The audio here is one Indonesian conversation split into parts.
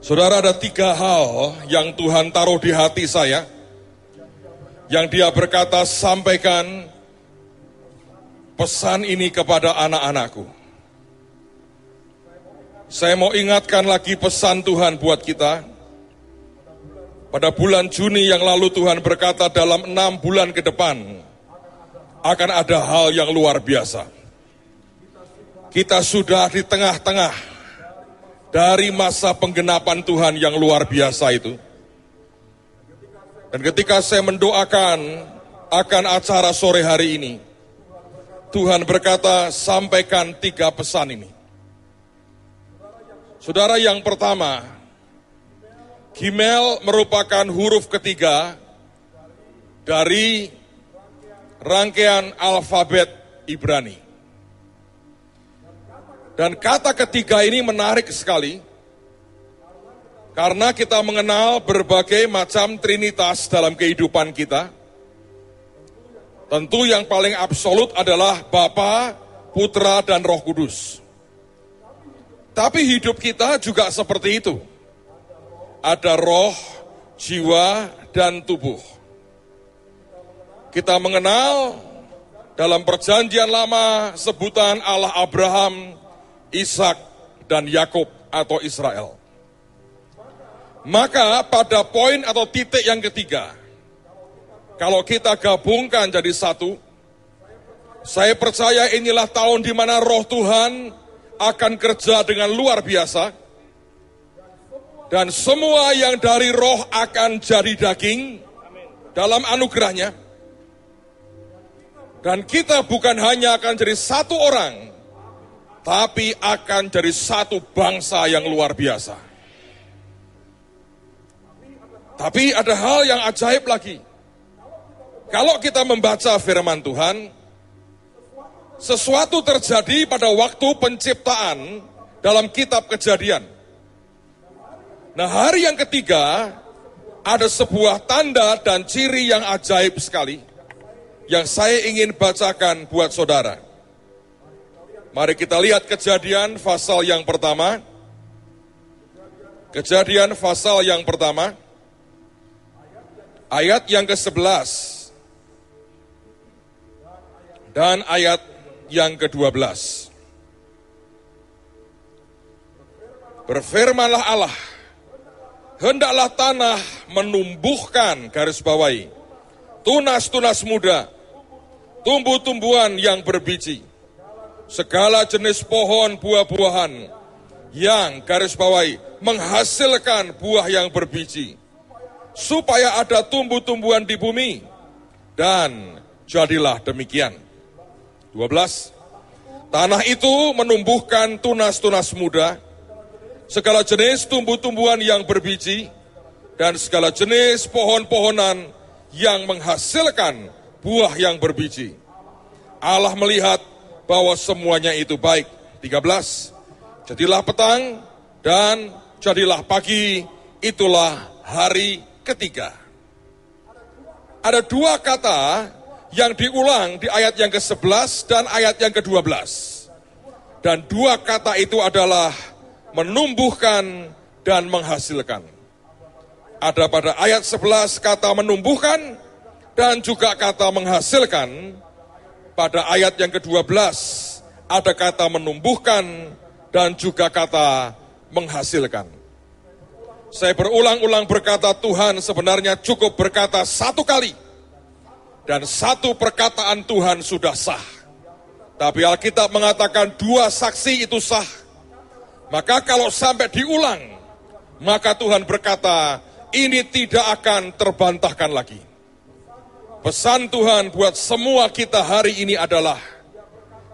Saudara, ada 3 hal yang Tuhan taruh di hati saya, yang Dia berkata, sampaikan pesan ini kepada anak-anakku. Saya mau ingatkan lagi pesan Tuhan buat kita. Pada bulan Juni yang lalu Tuhan berkata dalam 6 bulan ke depan akan ada hal yang luar biasa. Kita sudah di tengah-tengah dari masa penggenapan Tuhan yang luar biasa itu. Dan ketika saya mendoakan akan acara sore hari ini, Tuhan berkata, sampaikan 3 pesan ini. Saudara, yang pertama, Gimel merupakan huruf ketiga dari rangkaian alfabet Ibrani. Dan kata ketiga ini menarik sekali, karena kita mengenal berbagai macam trinitas dalam kehidupan kita. Tentu yang paling absolut adalah Bapa, Putra, dan Roh Kudus. Tapi hidup kita juga seperti itu. Ada roh, jiwa, dan tubuh. Kita mengenal dalam perjanjian lama sebutan Allah Abraham, Ishak, dan Yakub atau Israel. Maka pada poin atau titik yang ketiga, kalau kita gabungkan jadi satu, saya percaya inilah tahun di mana Roh Tuhan akan kerja dengan luar biasa, dan semua yang dari roh akan jadi daging dalam anugerahnya. Dan kita bukan hanya akan jadi satu orang, tapi akan jadi satu bangsa yang luar biasa. Tapi ada hal yang ajaib lagi. Kalau kita membaca firman Tuhan, sesuatu terjadi pada waktu penciptaan dalam kitab Kejadian. Nah, hari yang ketiga, ada sebuah tanda dan ciri yang ajaib sekali, yang saya ingin bacakan buat saudara. Mari kita lihat Kejadian pasal yang pertama. Kejadian pasal yang pertama, ayat yang ke-11 dan ayat yang ke-12. Berfirmanlah Allah, hendaklah tanah menumbuhkan, garis bawahi, tunas-tunas muda, tumbuh-tumbuhan yang berbiji, segala jenis pohon buah-buahan yang, garis bawahi, menghasilkan buah yang berbiji, supaya ada tumbuh-tumbuhan di bumi, dan jadilah demikian. 12. Tanah itu menumbuhkan tunas-tunas muda, segala jenis tumbuh-tumbuhan yang berbiji, dan segala jenis pohon-pohonan yang menghasilkan buah yang berbiji. Allah melihat bahwa semuanya itu baik. 13. Jadilah petang dan jadilah pagi, itulah hari ketiga. Ada 2 kata yang diulang di ayat yang ke-11 dan ayat yang ke-12. Dan 2 kata itu adalah menumbuhkan dan menghasilkan. Ada pada ayat 11 kata menumbuhkan dan juga kata menghasilkan. Pada ayat yang ke-12 ada kata menumbuhkan dan juga kata menghasilkan. Saya berulang-ulang berkata, Tuhan sebenarnya cukup berkata 1 kali. Dan 1 perkataan Tuhan sudah sah. Tapi Alkitab mengatakan 2 saksi itu sah. Maka kalau sampai diulang, maka Tuhan berkata, ini tidak akan terbantahkan lagi. Pesan Tuhan buat semua kita hari ini adalah,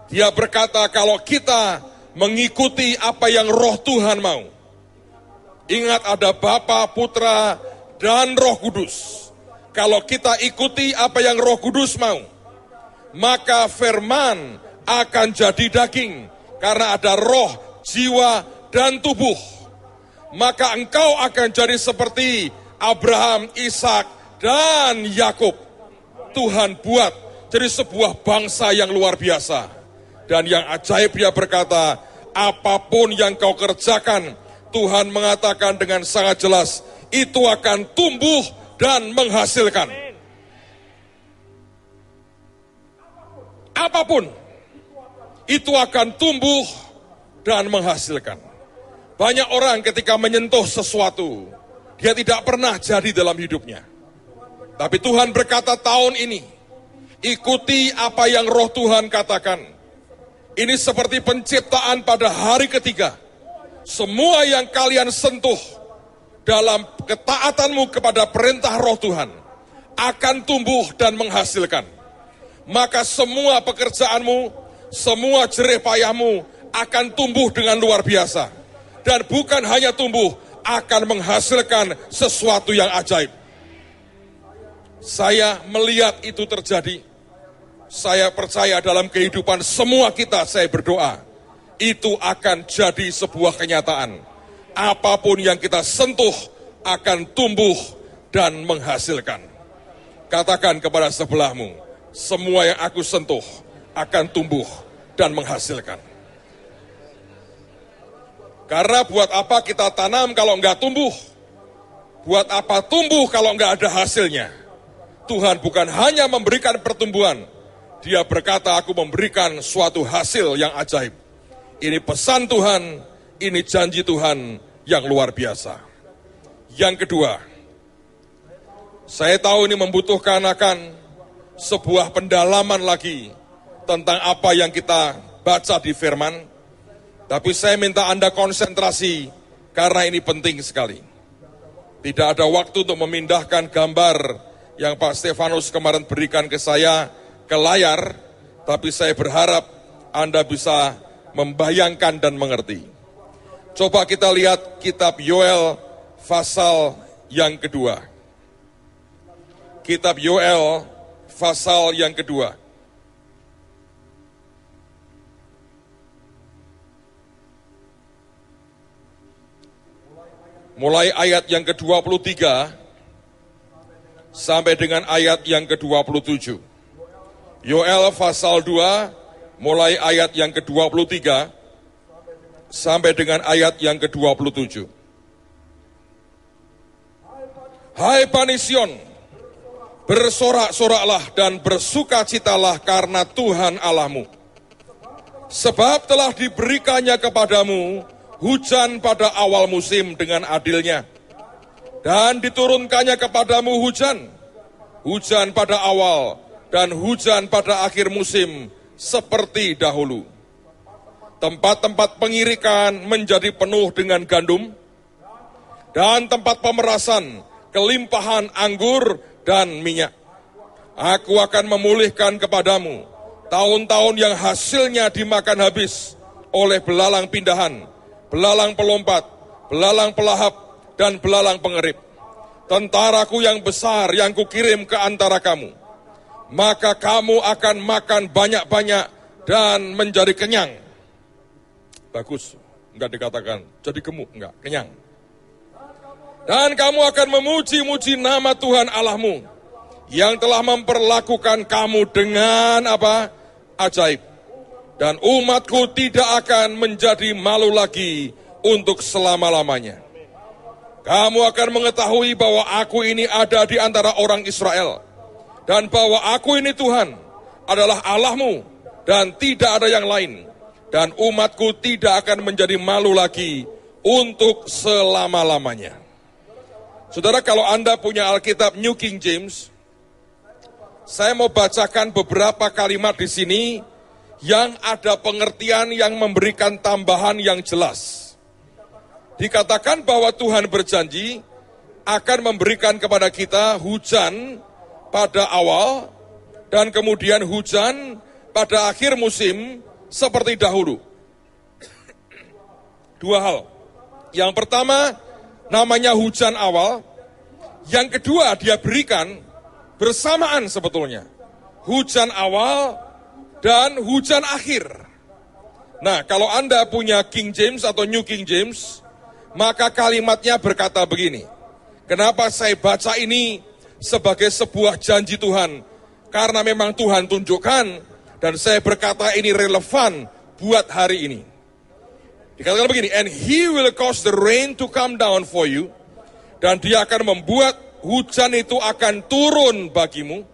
Dia berkata kalau kita mengikuti apa yang Roh Tuhan mau. Ingat, ada Bapa, Putra, dan Roh Kudus. Kalau kita ikuti apa yang Roh Kudus mau, maka firman akan jadi daging, karena ada roh, jiwa, dan tubuh. Maka engkau akan jadi seperti Abraham, Ishak, dan Yakub. Tuhan buat jadi sebuah bangsa yang luar biasa. Dan yang ajaib Dia berkata, apapun yang kau kerjakan, Tuhan mengatakan dengan sangat jelas, itu akan tumbuh dan menghasilkan. Apapun, itu akan tumbuh dan menghasilkan. Banyak orang ketika menyentuh sesuatu, dia tidak pernah jadi dalam hidupnya. Tapi Tuhan berkata tahun ini, ikuti apa yang roh Tuhan katakan. Ini seperti penciptaan pada hari ketiga. Semua yang kalian sentuh dalam ketaatanmu kepada perintah roh Tuhan akan tumbuh dan menghasilkan. Maka semua pekerjaanmu, semua jerih payahmu akan tumbuh dengan luar biasa. Dan bukan hanya tumbuh, akan menghasilkan sesuatu yang ajaib. Saya melihat itu terjadi. Saya percaya dalam kehidupan semua kita, saya berdoa, itu akan jadi sebuah kenyataan. Apapun yang kita sentuh akan tumbuh dan menghasilkan. Katakan kepada sebelahmu, semua yang aku sentuh akan tumbuh dan menghasilkan. Karena buat apa kita tanam kalau enggak tumbuh? Buat apa tumbuh kalau enggak ada hasilnya? Tuhan bukan hanya memberikan pertumbuhan, Dia berkata, aku memberikan suatu hasil yang ajaib. Ini pesan Tuhan, ini janji Tuhan yang luar biasa. Yang kedua, saya tahu ini membutuhkan akan sebuah pendalaman lagi tentang apa yang kita baca di firman. Tapi saya minta Anda konsentrasi karena ini penting sekali. Tidak ada waktu untuk memindahkan gambar yang Pak Stefanus kemarin berikan ke saya ke layar, tapi saya berharap Anda bisa membayangkan dan mengerti. Coba kita lihat kitab Yoel pasal yang kedua. Kitab Yoel pasal yang kedua. Mulai ayat yang ke-23 sampai dengan ayat yang ke-27. Yoel pasal 2 mulai ayat yang ke-23 sampai dengan ayat yang ke-27. Hai Bani Sion, bersorak-soraklah dan bersukacitalah karena Tuhan Allahmu. Sebab telah diberikannya kepadamu hujan pada awal musim dengan adilnya. Dan diturunkannya kepadamu hujan pada awal dan hujan pada akhir musim seperti dahulu. Tempat-tempat pengirikan menjadi penuh dengan gandum, dan tempat pemerasan kelimpahan anggur dan minyak. Aku akan memulihkan kepadamu tahun-tahun yang hasilnya dimakan habis oleh belalang pindahan, belalang pelompat, belalang pelahap, dan belalang pengerip. Tentaraku yang besar yang kukirim ke antara kamu. Maka kamu akan makan banyak-banyak dan menjadi kenyang. Bagus, enggak dikatakan jadi gemuk, enggak, kenyang. Dan kamu akan memuji-muji nama Tuhan Allahmu yang telah memperlakukan kamu dengan apa? Ajaib. Dan umatku tidak akan menjadi malu lagi untuk selama-lamanya. Kamu akan mengetahui bahwa aku ini ada di antara orang Israel. Dan bahwa aku ini Tuhan adalah Allahmu dan tidak ada yang lain. Dan umatku tidak akan menjadi malu lagi untuk selama-lamanya. Saudara, kalau Anda punya Alkitab New King James, saya mau bacakan beberapa kalimat di sini yang ada pengertian yang memberikan tambahan yang jelas. Dikatakan bahwa Tuhan berjanji akan memberikan kepada kita hujan pada awal dan kemudian hujan pada akhir musim seperti dahulu. Dua hal. Yang pertama namanya hujan awal. Yang kedua dia berikan bersamaan sebetulnya. Hujan awal dan hujan akhir. Nah, kalau Anda punya King James atau New King James, maka kalimatnya berkata begini. Kenapa saya baca ini sebagai sebuah janji Tuhan? Karena memang Tuhan tunjukkan dan saya berkata ini relevan buat hari ini. Dikatakan begini, and he will cause the rain to come down for you, dan dia akan membuat hujan itu akan turun bagimu.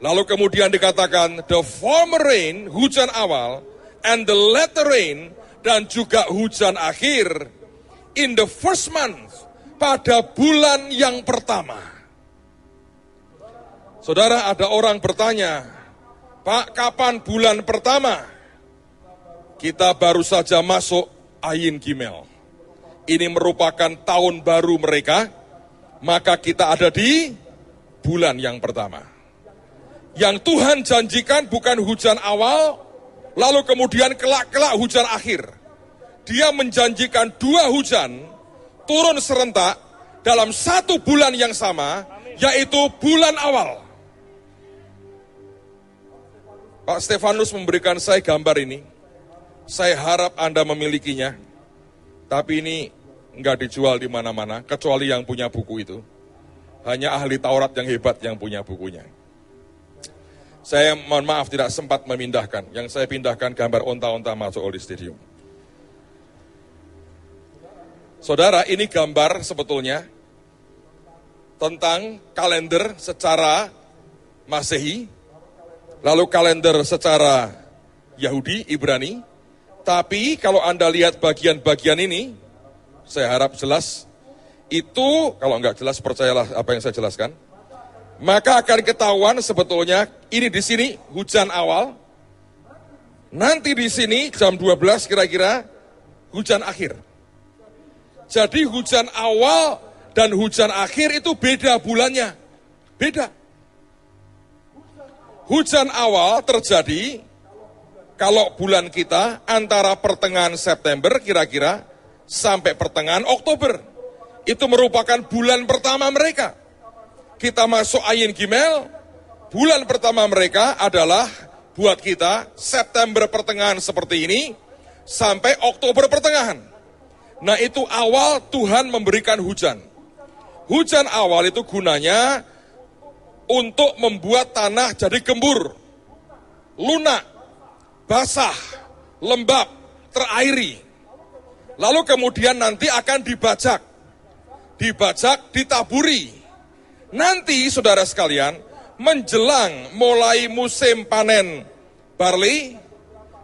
Lalu kemudian dikatakan, the former rain, hujan awal, and the latter rain, dan juga hujan akhir, in the first month, pada bulan yang pertama. Saudara, ada orang bertanya, Pak, kapan bulan pertama? Kita baru saja masuk Ayin Gimel. Ini merupakan tahun baru mereka, maka kita ada di bulan yang pertama. Yang Tuhan janjikan bukan hujan awal, lalu kemudian kelak-kelak hujan akhir. Dia menjanjikan 2 hujan turun serentak dalam 1 bulan yang sama, yaitu bulan awal. Pak Stefanus memberikan saya gambar ini. Saya harap Anda memilikinya, tapi ini enggak dijual di mana-mana, kecuali yang punya buku itu. Hanya ahli Taurat yang hebat yang punya bukunya. Saya mohon maaf tidak sempat memindahkan. Yang saya pindahkan gambar onta-onta masuk Old Stadium. Saudara, ini gambar sebetulnya tentang kalender secara Masehi, lalu kalender secara Yahudi, Ibrani. Tapi kalau Anda lihat bagian-bagian ini, saya harap jelas, itu kalau enggak jelas percayalah apa yang saya jelaskan, maka akan ketahuan sebetulnya ini di sini hujan awal, nanti di sini jam 12 kira-kira hujan akhir. Jadi hujan awal dan hujan akhir itu beda bulannya, beda. Hujan awal terjadi kalau bulan kita antara pertengahan September kira-kira sampai pertengahan Oktober. Itu merupakan bulan pertama mereka. Kita masuk Ayin Gimel, bulan pertama mereka adalah buat kita September pertengahan seperti ini sampai Oktober pertengahan. Nah, itu awal Tuhan memberikan hujan. Hujan awal itu gunanya untuk membuat tanah jadi gembur, lunak, basah, lembab, terairi. Lalu kemudian nanti akan dibajak, ditaburi. Nanti saudara sekalian, menjelang mulai musim panen barley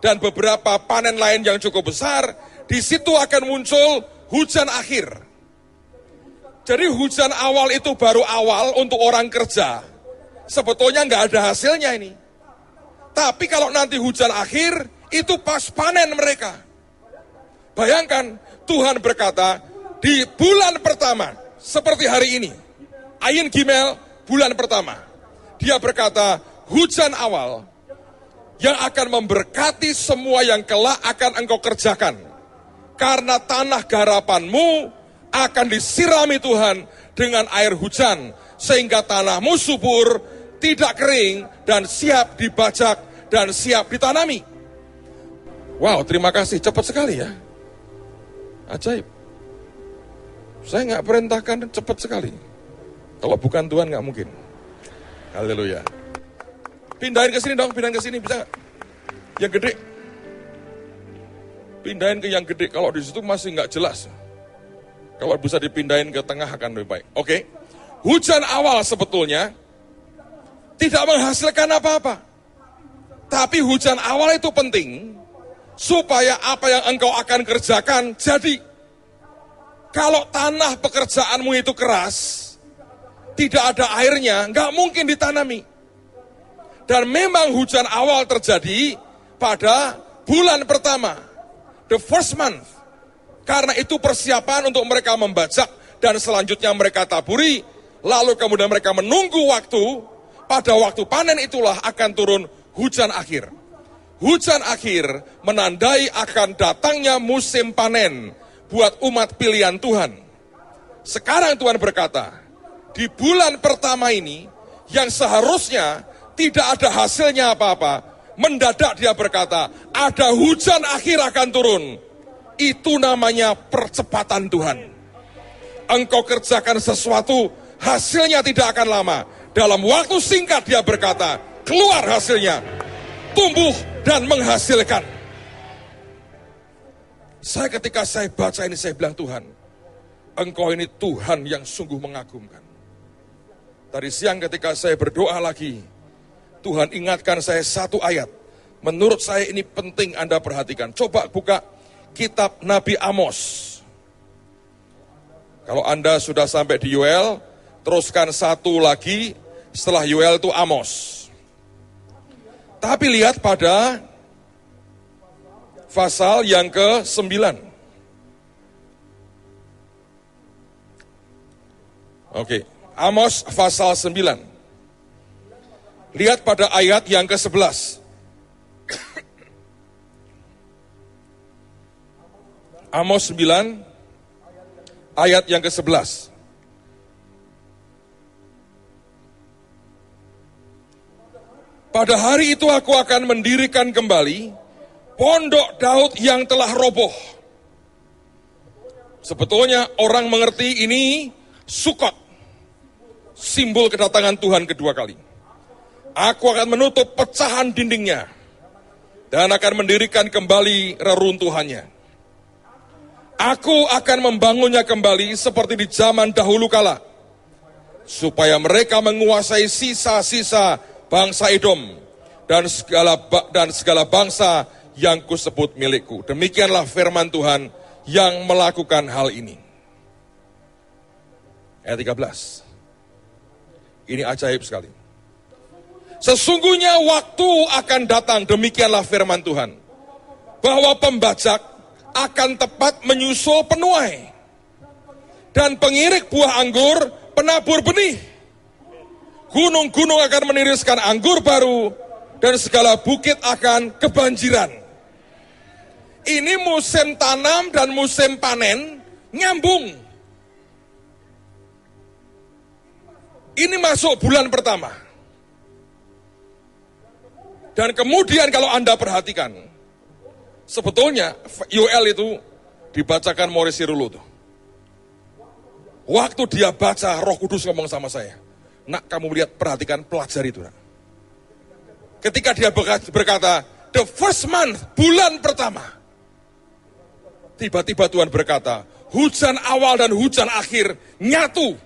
dan beberapa panen lain yang cukup besar, di situ akan muncul hujan akhir. Jadi hujan awal itu baru awal untuk orang kerja. Sebetulnya nggak ada hasilnya ini. Tapi kalau nanti hujan akhir, itu pas panen mereka. Bayangkan, Tuhan berkata, di bulan pertama, seperti hari ini, Ayin Gimel, bulan pertama. Dia berkata, hujan awal, yang akan memberkati semua yang kelak akan engkau kerjakan. Karena tanah garapanmu akan disirami Tuhan dengan air hujan, sehingga tanahmu subur, tidak kering, dan siap dibajak, dan siap ditanami. Wow, terima kasih, cepat sekali ya. Ajaib. Saya nggak perintahkan, cepat sekali. Kalau bukan Tuhan nggak mungkin. Haleluya. Pindahin ke sini dong, pindahin ke sini, bisa nggak? Yang gede. Pindahin ke yang gede, kalau di situ masih nggak jelas. Kalau bisa dipindahin ke tengah akan lebih baik. Oke. Hujan awal sebetulnya tidak menghasilkan apa-apa. Tapi hujan awal itu penting, supaya apa yang engkau akan kerjakan jadi. Kalau tanah pekerjaanmu itu keras, tidak ada airnya, nggak mungkin ditanami. Dan memang hujan awal terjadi pada bulan pertama, the first month. Karena itu persiapan untuk mereka membajak, dan selanjutnya mereka taburi, lalu kemudian mereka menunggu waktu. Pada waktu panen itulah akan turun hujan akhir. Hujan akhir menandai akan datangnya musim panen buat umat pilihan Tuhan. Sekarang Tuhan berkata, di bulan pertama ini yang seharusnya tidak ada hasilnya apa-apa, mendadak dia berkata, ada hujan akhir akan turun. Itu namanya percepatan Tuhan. Engkau kerjakan sesuatu, hasilnya tidak akan lama. Dalam waktu singkat dia berkata, keluar hasilnya, tumbuh dan menghasilkan. Ketika saya baca ini, saya bilang, Tuhan, Engkau ini Tuhan yang sungguh mengagumkan. Tadi siang ketika saya berdoa lagi, Tuhan ingatkan saya satu ayat. Menurut saya ini penting Anda perhatikan. Coba buka kitab Nabi Amos. Kalau Anda sudah sampai di Yoel, teruskan satu lagi, setelah Yoel itu Amos. Tapi lihat pada pasal yang ke-9. Oke, Amos pasal 9. Lihat pada ayat yang ke-11. Amos 9, ayat yang ke-11. Pada hari itu aku akan mendirikan kembali pondok Daud yang telah roboh. Sebetulnya orang mengerti ini Sukot, simbol kedatangan Tuhan kedua kali. Aku akan menutup pecahan dindingnya dan akan mendirikan kembali reruntuhannya. Aku akan membangunnya kembali seperti di zaman dahulu kala, supaya mereka menguasai sisa-sisa bangsa Edom dan segala bangsa yang kusebut milikku. Demikianlah firman Tuhan yang melakukan hal ini. Ayat 13. Ini ajaib sekali. Sesungguhnya waktu akan datang, demikianlah firman Tuhan, bahwa pembajak akan tepat menyusul penuai, dan pengirik buah anggur penabur benih. Gunung-gunung akan meniriskan anggur baru, dan segala bukit akan kebanjiran. Ini musim tanam dan musim panen nyambung. Ini masuk bulan pertama. Dan kemudian kalau Anda perhatikan, sebetulnya Yoel itu dibacakan Morris Sirulo tuh. Waktu dia baca, Roh Kudus ngomong sama saya, nak, kamu lihat, perhatikan, pelajari itu, nak. Ketika dia berkata, the first month, bulan pertama. Tiba-tiba Tuhan berkata, hujan awal dan hujan akhir nyatu.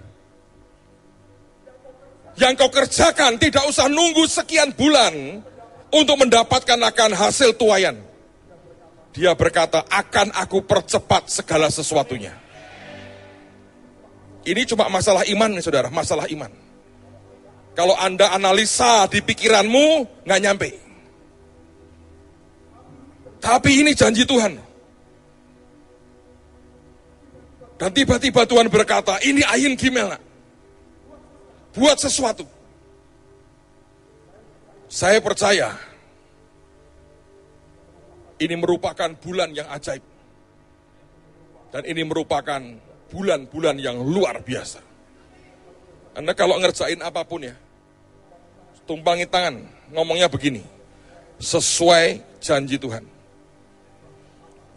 Yang kau kerjakan tidak usah nunggu sekian bulan untuk mendapatkan akan hasil tuaian. Dia berkata, akan aku percepat segala sesuatunya. Ini cuma masalah iman nih saudara, masalah iman. Kalau Anda analisa di pikiranmu, nggak nyampe. Tapi ini janji Tuhan. Dan tiba-tiba Tuhan berkata, ini ayin gimel, nak. Buat sesuatu. Saya percaya, ini merupakan bulan yang ajaib. Dan ini merupakan bulan-bulan yang luar biasa. Anda kalau ngerjain apapun ya, tumpangi tangan, ngomongnya begini, sesuai janji Tuhan.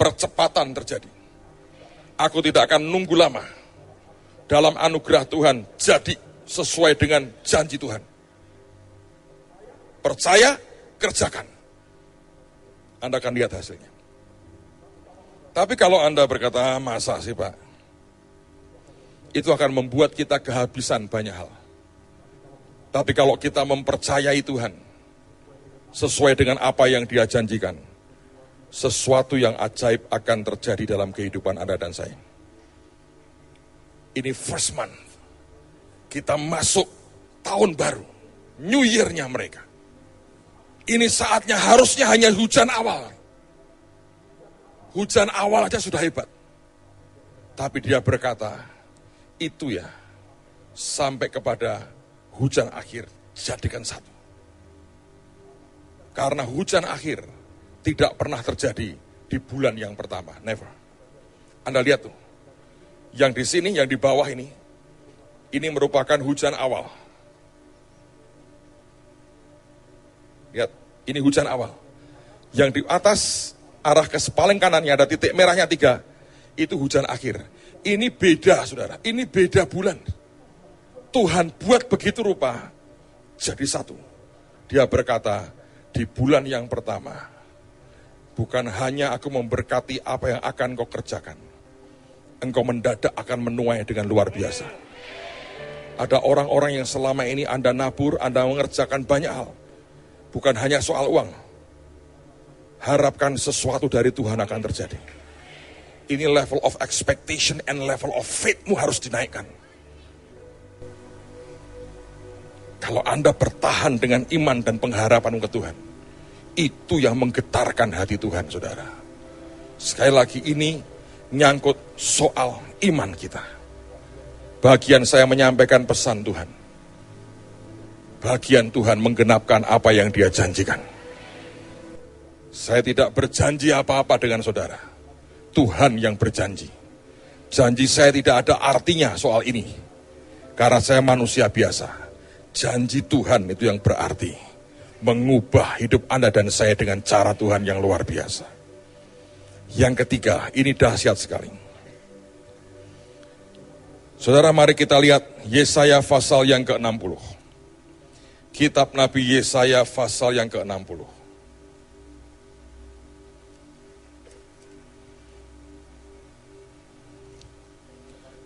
Percepatan terjadi. Aku tidak akan nunggu lama. Dalam anugerah Tuhan, jadi sesuai dengan janji Tuhan. Percaya, kerjakan. Anda akan lihat hasilnya. Tapi kalau Anda berkata, masa sih Pak? Itu akan membuat kita kehabisan banyak hal. Tapi kalau kita mempercayai Tuhan, sesuai dengan apa yang Dia janjikan, sesuatu yang ajaib akan terjadi dalam kehidupan Anda dan saya. Ini first month. Kita masuk tahun baru, New Year-nya mereka. Ini saatnya harusnya hanya hujan awal. Hujan awal aja sudah hebat. Tapi dia berkata, itu ya, sampai kepada hujan akhir, jadikan satu. Karena hujan akhir tidak pernah terjadi di bulan yang pertama, never. Anda lihat tuh, yang di sini, yang di bawah ini merupakan hujan awal. Lihat, ini hujan awal. Yang di atas, arah ke paling kanannya ada titik merahnya 3, itu hujan akhir. Ini beda saudara, ini beda bulan. Tuhan buat begitu rupa, jadi satu. Dia berkata, di bulan yang pertama, Bukan hanya aku memberkati apa yang akan kau kerjakan. Engkau mendadak akan menuai dengan luar biasa. Ada orang-orang yang selama ini Anda nabur, Anda mengerjakan banyak hal. Bukan hanya soal uang. Harapkan sesuatu dari Tuhan akan terjadi. Ini level of expectation and level of faith-mu harus dinaikkan. Kalau Anda bertahan dengan iman dan pengharapanmu ke Tuhan, itu yang menggetarkan hati Tuhan, saudara. Sekali lagi ini nyangkut soal iman kita. Bagian saya menyampaikan pesan Tuhan. Bagian Tuhan menggenapkan apa yang Dia janjikan. Saya tidak berjanji apa-apa dengan saudara. Tuhan yang berjanji. Janji saya tidak ada artinya soal ini. Karena saya manusia biasa. Janji Tuhan itu yang berarti. Mengubah hidup Anda dan saya dengan cara Tuhan yang luar biasa. Yang ketiga, ini dahsyat sekali. Saudara, mari kita lihat Yesaya pasal yang ke-60. Kitab Nabi Yesaya pasal yang ke-60.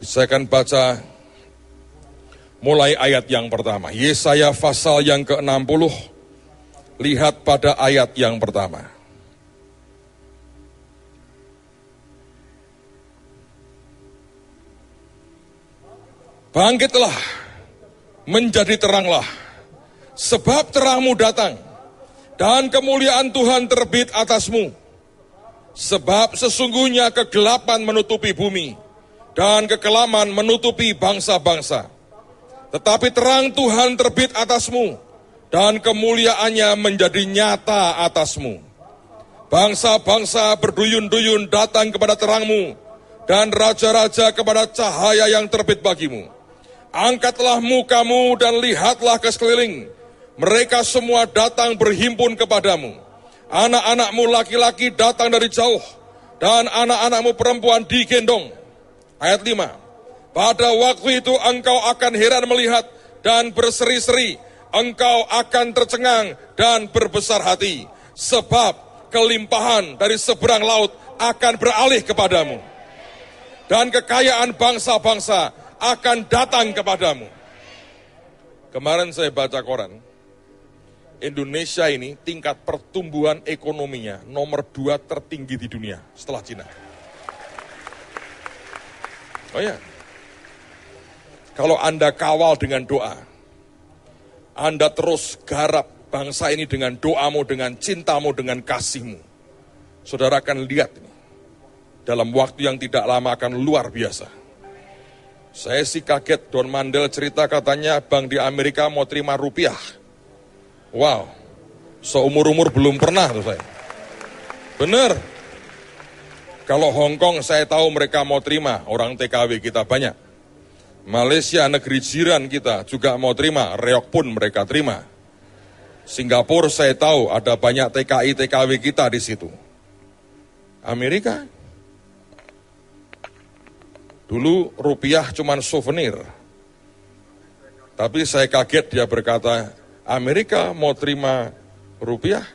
Saya akan baca mulai ayat yang pertama. Yesaya pasal yang ke-60. Lihat pada ayat yang pertama. Bangkitlah, menjadi teranglah, sebab terangmu datang, dan kemuliaan Tuhan terbit atasmu. Sebab sesungguhnya kegelapan menutupi bumi, dan kekelaman menutupi bangsa-bangsa. Tetapi terang Tuhan terbit atasmu, dan kemuliaannya menjadi nyata atasmu. Bangsa-bangsa berduyun-duyun datang kepada terangmu, dan raja-raja kepada cahaya yang terbit bagimu. Angkatlah mukamu dan lihatlah ke sekeliling. Mereka semua datang berhimpun kepadamu. Anak-anakmu laki-laki datang dari jauh, dan anak-anakmu perempuan digendong. Ayat 5. Pada waktu itu engkau akan heran melihat dan berseri-seri. Engkau akan tercengang dan berbesar hati. Sebab kelimpahan dari seberang laut akan beralih kepadamu. Dan kekayaan bangsa-bangsa akan datang kepadamu. Kemarin saya baca koran, Indonesia ini tingkat pertumbuhan ekonominya nomor 2 tertinggi di dunia setelah Cina. Oh ya, kalau Anda kawal dengan doa, Anda terus garap bangsa ini dengan doamu, dengan cintamu, dengan kasihmu, saudara akan lihat ini, dalam waktu yang tidak lama akan luar biasa. Saya sih kaget, Don Mandel cerita katanya bank di Amerika mau terima rupiah. Wow, seumur-umur belum pernah tuh saya. Bener. Kalau Hong Kong saya tahu mereka mau terima, orang TKW kita banyak. Malaysia negeri jiran kita juga mau terima, reok pun mereka terima. Singapura saya tahu ada banyak TKI TKW kita di situ. Amerika? Dulu rupiah cuman souvenir. Tapi saya kaget dia berkata, Amerika mau terima rupiah?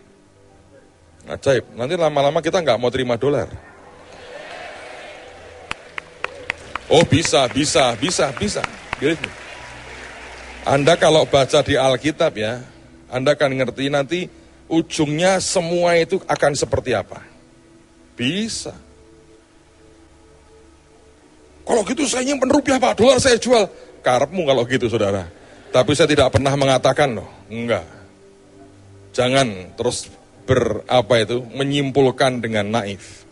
Ajaib, nanti lama-lama kita nggak mau terima dolar. Oh bisa. Anda kalau baca di Alkitab ya, Anda akan ngerti nanti ujungnya semua itu akan seperti apa. Bisa. Kalau gitu saya nyimpen rupiah Pak, dolar saya jual. Karepmu kalau gitu saudara. Tapi saya tidak pernah mengatakan loh, enggak. Jangan terus menyimpulkan dengan naif.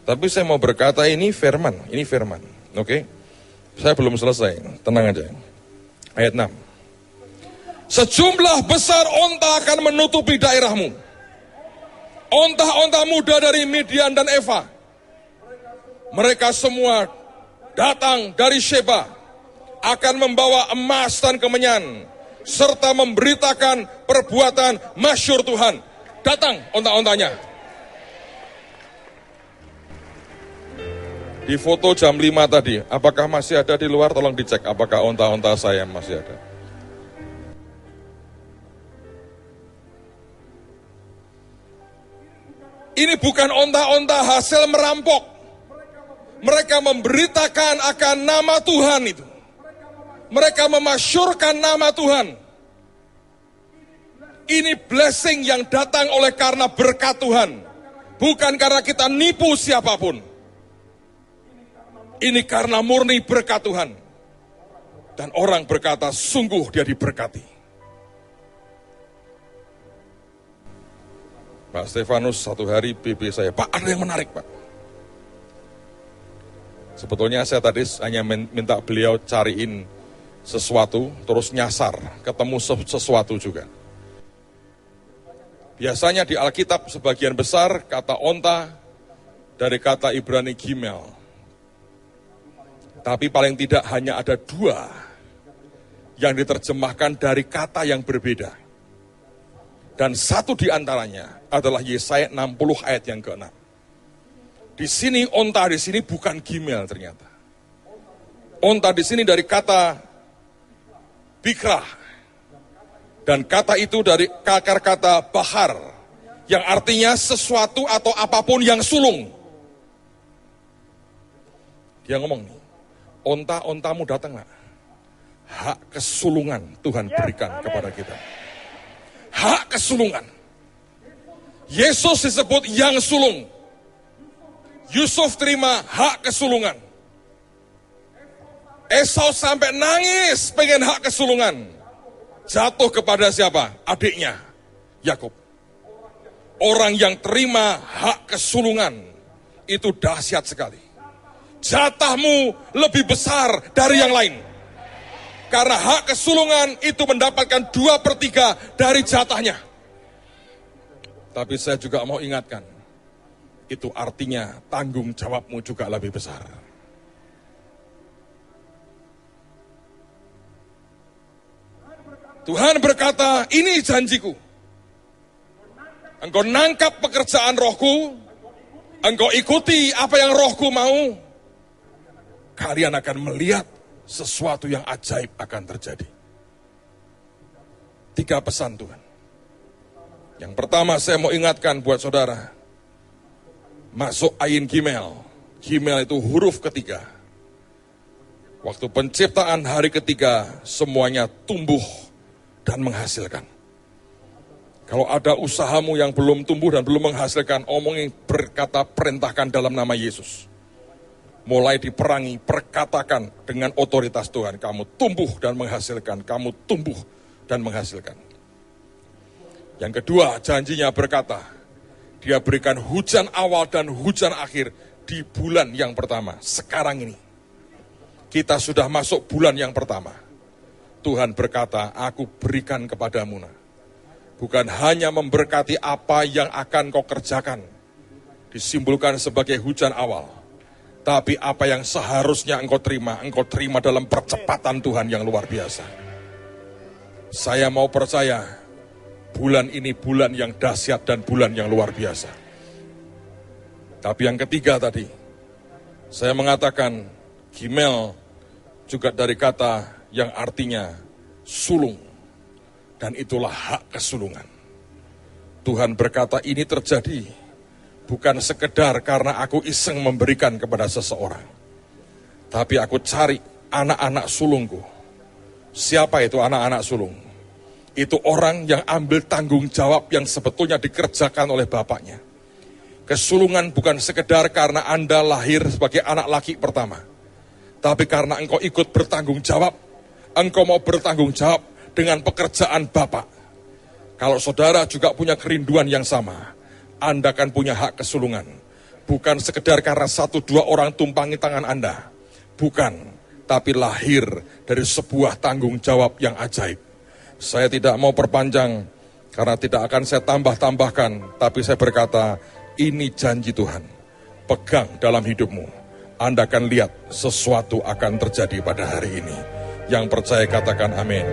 Tapi saya mau berkata ini firman. Oke? Saya belum selesai, tenang aja. Ayat 6. Sejumlah besar onta akan menutupi daerahmu. Onta-onta muda dari Midian dan Eva. Mereka semua datang dari Sheba, akan membawa emas dan kemenyan, serta memberitakan perbuatan masyhur Tuhan. Datang onta-ontanya. Di foto jam 5 tadi, apakah masih ada di luar? Tolong dicek apakah onta-onta saya masih ada. Ini bukan onta-onta hasil merampok. Mereka memberitakan akan nama Tuhan itu. Mereka memasyurkan nama Tuhan. Ini blessing yang datang oleh karena berkat Tuhan. Bukan karena kita nipu siapapun. Ini karena murni berkat Tuhan. Dan orang berkata, sungguh dia diberkati. Pak Stefanus satu hari BP saya, Pak ada yang menarik Pak. Sebetulnya saya tadi hanya minta beliau cariin sesuatu, terus nyasar, ketemu sesuatu juga. Biasanya di Alkitab sebagian besar kata onta dari kata Ibrani gimel. Tapi paling tidak hanya ada 2 yang diterjemahkan dari kata yang berbeda. Dan satu di antaranya adalah Yesaya 60 ayat yang ke-6. Di sini onta di sini bukan gimel ternyata. Onta di sini dari kata bikrah. Dan kata itu dari akar kata bahar, yang artinya sesuatu atau apapun yang sulung. Dia ngomong nih, onta-ontamu datang gak? Hak kesulungan Tuhan berikan kepada kita. Hak kesulungan. Yesus disebut yang sulung. Yusuf terima hak kesulungan. Esau sampai nangis pengen hak kesulungan. Jatuh kepada siapa? Adiknya, Yakub. Orang yang terima hak kesulungan itu dahsyat sekali. Jatahmu lebih besar dari yang lain. Karena hak kesulungan itu mendapatkan 2/3 dari jatahnya. Tapi saya juga mau ingatkan, itu artinya tanggung jawabmu juga lebih besar. Tuhan berkata, ini janjiku. Engkau nangkap pekerjaan rohku, engkau ikuti apa yang rohku mau, kalian akan melihat sesuatu yang ajaib akan terjadi. 3 pesan Tuhan. Yang pertama saya mau ingatkan buat saudara, masuk ayin gimel. Gimel itu huruf ketiga. Waktu penciptaan hari ketiga, semuanya tumbuh dan menghasilkan. Kalau ada usahamu yang belum tumbuh dan belum menghasilkan, omongin, berkata, perintahkan dalam nama Yesus. Mulai diperangi, perkatakan dengan otoritas Tuhan. Kamu tumbuh dan menghasilkan, kamu tumbuh dan menghasilkan. Yang kedua, janjinya berkata, dia berikan hujan awal dan hujan akhir di bulan yang pertama. Sekarang ini, kita sudah masuk bulan yang pertama. Tuhan berkata, aku berikan kepadamu. Bukan hanya memberkati apa yang akan kau kerjakan, disimbolkan sebagai hujan awal. Tapi apa yang seharusnya engkau terima dalam percepatan Tuhan yang luar biasa. Saya mau percaya, bulan ini bulan yang dahsyat dan bulan yang luar biasa. Tapi yang ketiga tadi, saya mengatakan, gimel juga dari kata yang artinya sulung. Dan itulah hak kesulungan. Tuhan berkata ini terjadi bukan sekedar karena aku iseng memberikan kepada seseorang. Tapi aku cari anak-anak sulungku. Siapa itu anak-anak sulung? Itu orang yang ambil tanggung jawab yang sebetulnya dikerjakan oleh bapaknya. Kesulungan bukan sekedar karena Anda lahir sebagai anak laki pertama. Tapi karena engkau ikut bertanggung jawab, engkau mau bertanggung jawab dengan pekerjaan Bapak. Kalau saudara juga punya kerinduan yang sama, Anda kan punya hak kesulungan. Bukan sekedar karena 1-2 orang tumpangi tangan Anda. Bukan, tapi lahir dari sebuah tanggung jawab yang ajaib. Saya tidak mau perpanjang, karena tidak akan saya tambah-tambahkan. Tapi saya berkata, ini janji Tuhan. Pegang dalam hidupmu. Anda akan lihat sesuatu akan terjadi pada hari ini. Yang percaya katakan amin.